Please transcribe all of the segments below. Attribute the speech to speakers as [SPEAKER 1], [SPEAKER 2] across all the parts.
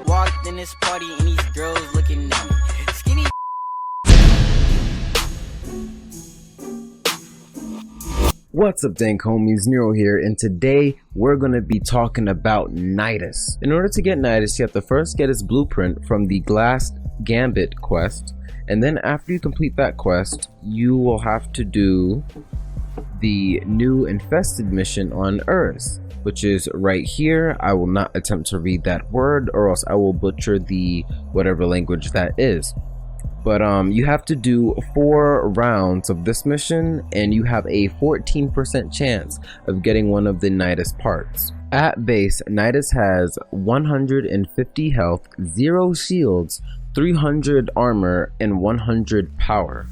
[SPEAKER 1] Walked in this party and these girls looking at me. Skinny.
[SPEAKER 2] What's up, Dank homies? Nero here, and today we're going to be talking about Nidus. In order to get Nidus, you have to first get his blueprint from the Glass Gambit quest, and then after you complete that quest, you will have to do the new Infested mission on Earth, which is right here. I will not attempt to read that word or else I will butcher the whatever language that is. But you have to do 4 rounds of this mission and you have a 14% chance of getting one of the Nidus parts. At base, Nidus has 150 health, 0 shields, 300 armor, and 100 power.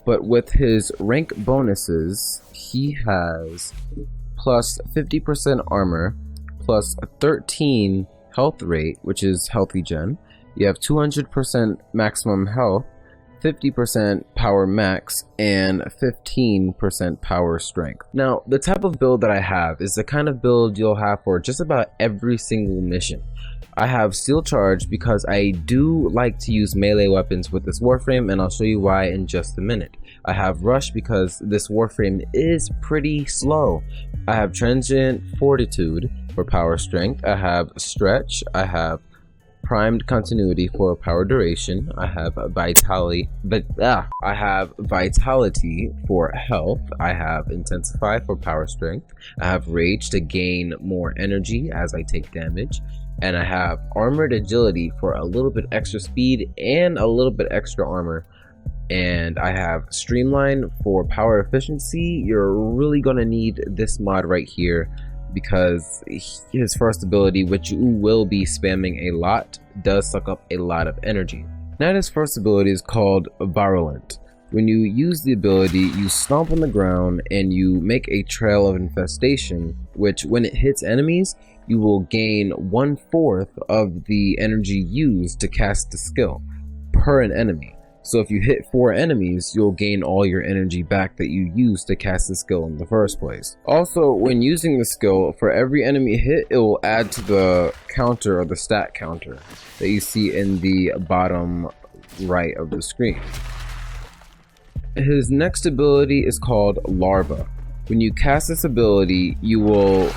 [SPEAKER 2] But with his rank bonuses, he has plus 50% armor, plus 13 health rate, which is healthy gen. You have 200% maximum health, 50% power max, and 15% power strength. Now, the type of build that I have is the kind of build you'll have for just about every single mission. I have Steel Charge because I do like to use melee weapons with this Warframe, and I'll show you why in just a minute. I have Rush because this Warframe is pretty slow. I have Transient Fortitude for power strength. I have Stretch. I have Primed Continuity for power duration. I have Vitality for health. I have Intensify for power strength. I have Rage to gain more energy as I take damage. And I have Armored Agility for a little bit extra speed and a little bit extra armor. And I have Streamline for power efficiency. You're really gonna need this mod right here because his first ability, which you will be spamming a lot, does suck up a lot of energy. Nidus' first ability is called Virulent. When you use the ability, you stomp on the ground and you make a trail of infestation, which when it hits enemies, you will gain 1/4 of the energy used to cast the skill per an enemy. So if you hit 4 enemies, you'll gain all your energy back that you used to cast the skill in the first place. Also, when using the skill, for every enemy hit, it will add to the counter or the stat counter that you see in the bottom right of the screen. His next ability is called Larva. When you cast this ability, you will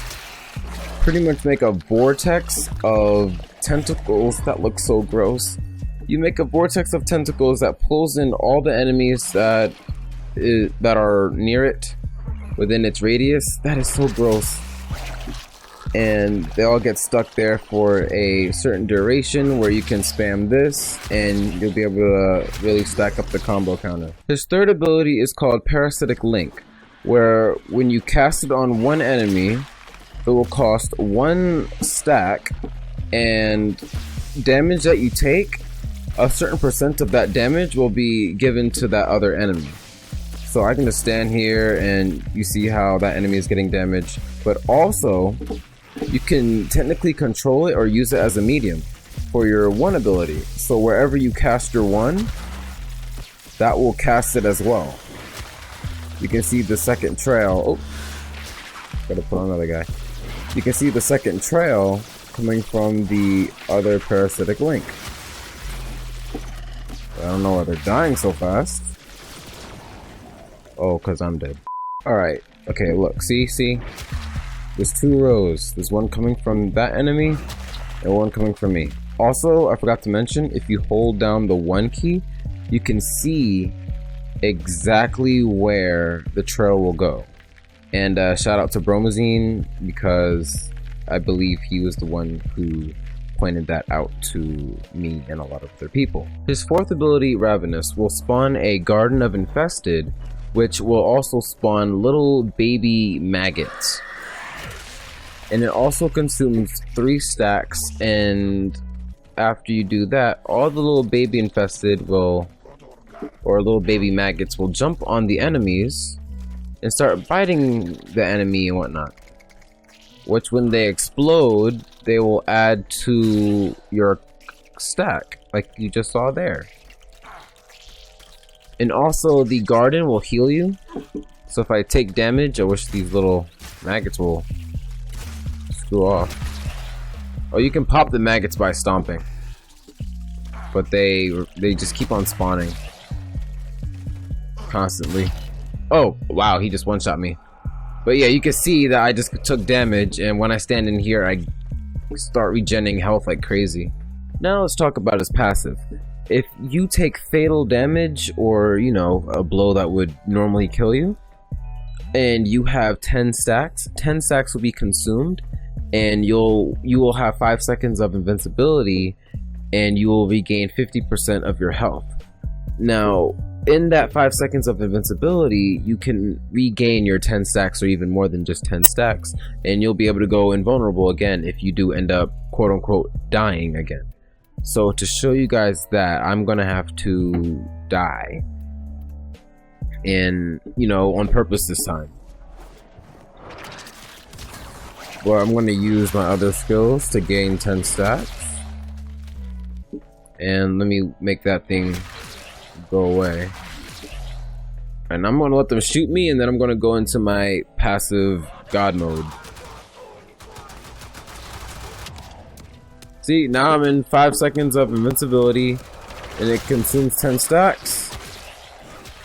[SPEAKER 2] pretty much make a vortex of tentacles that look so gross. You make a vortex of tentacles that pulls in all the enemies that are near it within its radius. That is so gross. And they all get stuck there for a certain duration where you can spam this and you'll be able to really stack up the combo counter. His third ability is called Parasitic Link, where when you cast it on one enemy, it will cost 1 stack, and damage that you take, a certain percent of that damage will be given to that other enemy. So I can just stand here and you see how that enemy is getting damaged, but also you can technically control it or use it as a medium for your 1 ability. So wherever you cast your 1, that will cast it as well. You can see the second trail. Oh, gotta put on another guy. You can see the second trail coming from the other Parasitic Link. I don't know why they're dying so fast. Oh, because I'm dead. Alright, okay, look, see? There's 2 rows. There's one coming from that enemy and one coming from me. Also, I forgot to mention, if you hold down the 1 key, you can see exactly where the trail will go. And shout out to Bromazine, because I believe he was the one who pointed that out to me and a lot of other people. His 4th ability, Ravenous, will spawn a Garden of Infested, which will also spawn little baby maggots. And it also consumes 3 stacks, and after you do that, all the little baby infested will, or little baby maggots will jump on the enemies and start biting the enemy and whatnot. Which when they explode, they will add to your stack, like you just saw there. And also the garden will heal you. So if I take damage, I wish these little maggots will screw off. Oh, you can pop the maggots by stomping, but they just keep on spawning constantly. Oh wow, he just one-shot me. But yeah, you can see that I just took damage, and when I stand in here, I start regenerating health like crazy. Now let's talk about his passive. If you take fatal damage, or you know, a blow that would normally kill you, and you have 10 stacks will be consumed, and you will have 5 seconds of invincibility, and you will regain 50% of your health. Now in that 5 seconds of invincibility, you can regain your 10 stacks, or even more than just 10 stacks, and you'll be able to go invulnerable again if you do end up quote-unquote dying again. So to show you guys that, I'm gonna have to die, and you know, on purpose this time. Well, I'm gonna use my other skills to gain 10 stacks, and let me make that thing go away. And I'm gonna let them shoot me, and then I'm gonna go into my passive god mode. See, now I'm in 5 seconds of invincibility, and it consumes 10 stacks.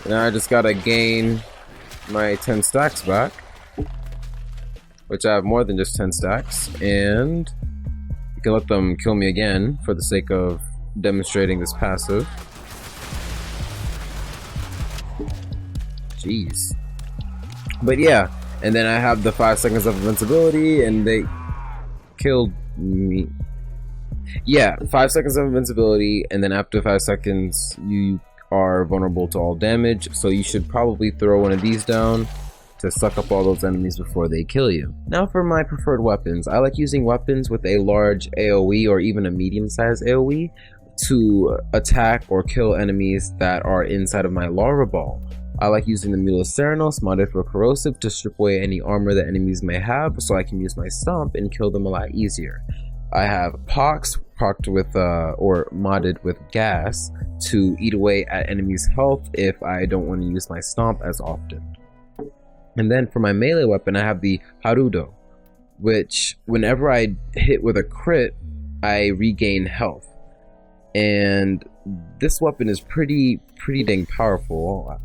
[SPEAKER 2] Now I just gotta gain my 10 stacks back, which I have more than just 10 stacks, and you can let them kill me again for the sake of demonstrating this passive. Jeez. But yeah, and then I have the 5 seconds of invincibility, and they killed me. Yeah, 5 seconds of invincibility, and then after 5 seconds you are vulnerable to all damage, so you should probably throw one of these down to suck up all those enemies before they kill you. Now for my preferred weapons, I like using weapons with a large AoE or even a medium-sized AoE to attack or kill enemies that are inside of my larva ball. I like using the Mulaceranos modded for corrosive to strip away any armor that enemies may have, so I can use my stomp and kill them a lot easier. I have Pox procced with or modded with gas to eat away at enemies' health if I don't want to use my stomp as often. And then for my melee weapon, I have the Harudo, which whenever I hit with a crit, I regain health. And this weapon is pretty dang powerful.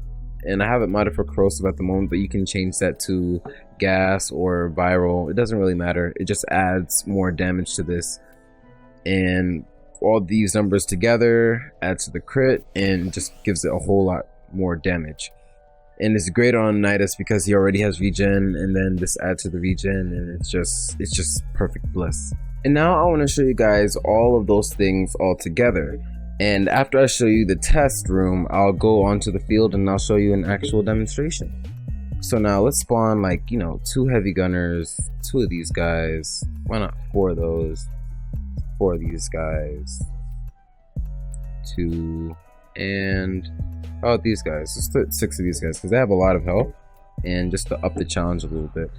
[SPEAKER 2] And I have it modded for corrosive at the moment, but you can change that to gas or viral. It doesn't really matter. It just adds more damage to this. And all these numbers together adds to the crit and just gives it a whole lot more damage. And it's great on Nidus because he already has regen, and then this adds to the regen, and it's just perfect bliss. And now I want to show you guys all of those things all together. And after I show you the test room, I'll go onto the field and I'll show you an actual demonstration. So now let's spawn, like, you know, 2 heavy gunners, 2 of these guys. Why not 4 of those? 4 of these guys. 2 and oh, these guys. Just put 6 of these guys because they have a lot of health, and just to up the challenge a little bit.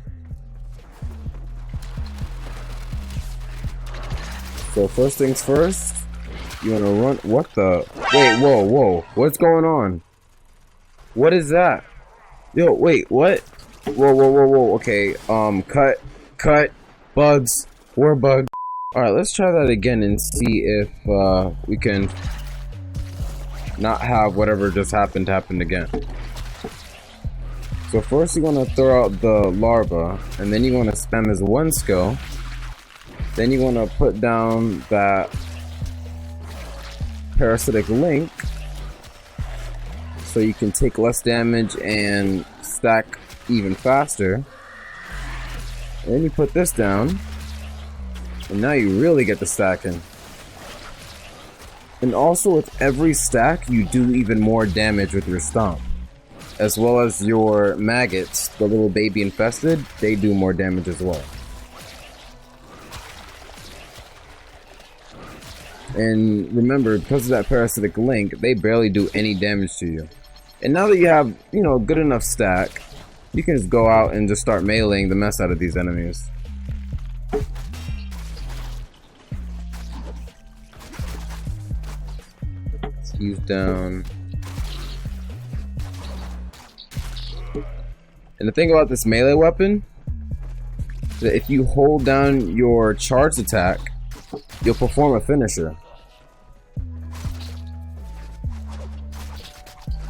[SPEAKER 2] So first things first. You wanna run? What the? Wait, whoa, what's going on? What is that? Yo, wait, what? Whoa, okay, cut, bugs, war bug. Alright, let's try that again and see if, we can not have whatever just happened again. So first you wanna throw out the larva, and then you wanna spam his 1 skill. Then you wanna put down that parasitic link so you can take less damage and stack even faster. And then you put this down, and now you really get the stacking. And also with every stack you do even more damage with your stomp, as well as your maggots, the little baby infested, they do more damage as well. And remember, because of that parasitic link, they barely do any damage to you. And now that you have, you know, a good enough stack, you can just go out and just start meleeing the mess out of these enemies. He's down. And the thing about this melee weapon is that if you hold down your charged attack, you'll perform a finisher.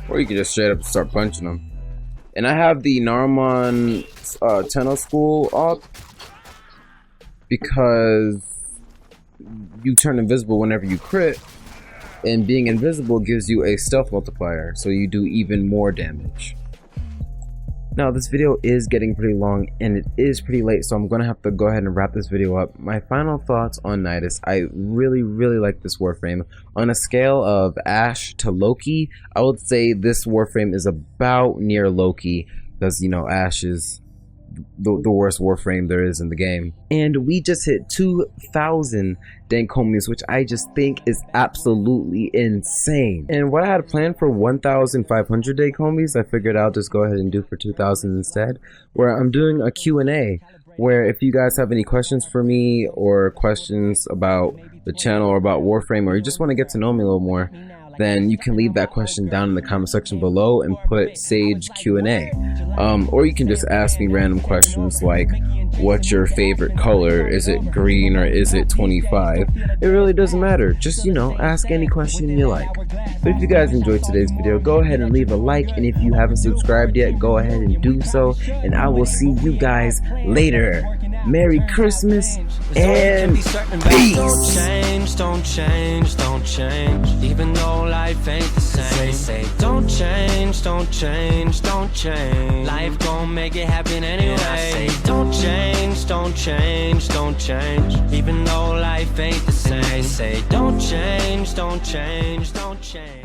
[SPEAKER 2] Or you can just straight up start punching them. And I have the Narmon Tentacle up because you turn invisible whenever you crit, and being invisible gives you a stealth multiplier, so you do even more damage. Now this video is getting pretty long and it is pretty late, so I'm gonna have to go ahead and wrap this video up. My final thoughts on Nidus: I really like this Warframe. On a scale of Ash to Loki, I would say this Warframe is about near Loki, because you know Ash is the worst Warframe there is in the game. And we just hit 2,000 Dank homies, which I just think is absolutely insane. And what I had planned for 1,500 Dank homies, I figured I'll just go ahead and do for 2,000 instead, where I'm doing a Q&A, where if you guys have any questions for me, or questions about the channel, or about Warframe, or you just want to get to know me a little more, then you can leave that question down in the comment section below and put Sage Q&A. Or you can just ask me random questions like, what's your favorite color? Is it green or is it 25? It really doesn't matter. Just, you know, ask any question you like. But if you guys enjoyed today's video, go ahead and leave a like. And if you haven't subscribed yet, go ahead and do so. And I will see you guys later. Merry Christmas and peace.
[SPEAKER 3] Don't change, don't change. Even though life ain't the same. Say, don't change, don't change, don't change. Life gon' make it happen anyway. I say, don't change, don't change, don't change. Even though life ain't the same. Say, don't change, don't change, don't change.